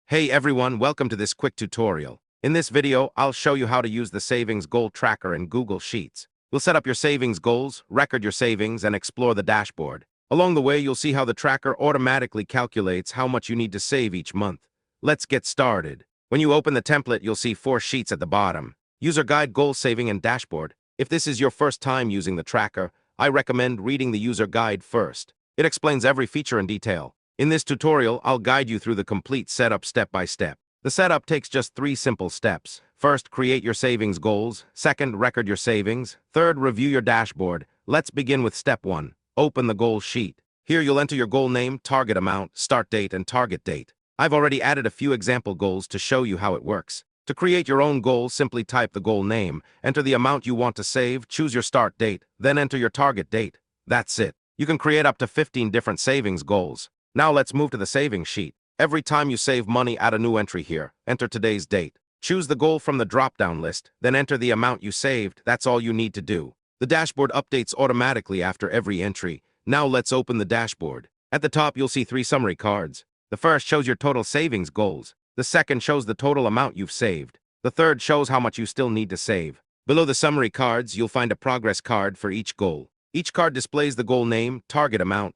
Hey everyone, welcome to this quick tutorial. In this video, I'll show you how to use the Savings Goal Tracker in Google Sheets. You'll set up your savings goals, record your savings, and explore the dashboard. Along the way, you'll see how the tracker automatically calculates how much you need to save each month. Let's get started. When you open the template, you'll see 4 sheets at the bottom. User Guide, Goal Saving, and Dashboard. If this is your first time using the tracker, I recommend reading the user guide first. It explains every feature in detail. In this tutorial, I'll guide you through the complete setup step by step. The setup takes just 3 simple steps. First, create your savings goals. Second, record your savings. Third, review your dashboard. Let's begin with step 1. Open the goal sheet. Here you'll enter your goal name, target amount, start date, and target date. I've already added a few example goals to show you how it works. To create your own goal, simply type the goal name, enter the amount you want to save, choose your start date, then enter your target date. That's it. You can create up to 15 different savings goals. Now let's move to the savings sheet. Every time you save money, add a new entry here. Enter today's date. Choose the goal from the drop-down list, then enter the amount you saved. That's all you need to do. The dashboard updates automatically after every entry. Now let's open the dashboard. At the top, you'll see 3 summary cards. The first shows your total savings goals. The second shows the total amount you've saved. The third shows how much you still need to save. Below the summary cards, you'll find a progress card for each goal. Each card displays the goal name, target amount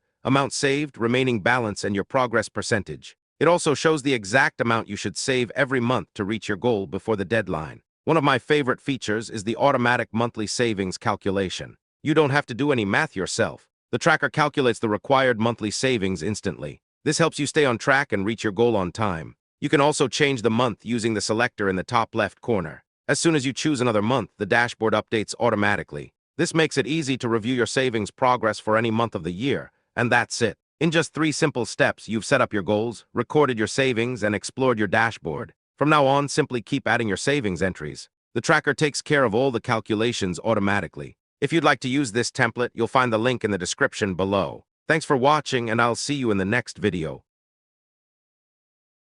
saved, remaining balance, and your progress percentage. It also shows the exact amount you should save every month to reach your goal before the deadline. One of my favorite features is the automatic monthly savings calculation. You don't have to do any math yourself. The tracker calculates the required monthly savings instantly. This helps you stay on track and reach your goal on time. You can also change the month using the selector in the top left corner. As soon as you choose another month, the dashboard updates automatically. This makes it easy to review your savings progress for any month of the year. And that's it. In just 3 simple steps, you've set up your goals, recorded your savings, and explored your dashboard. From now on, simply keep adding your savings entries. The tracker takes care of all the calculations automatically. If you'd like to use this template, you'll find the link in the description below. Thanks for watching, and I'll see you in the next video.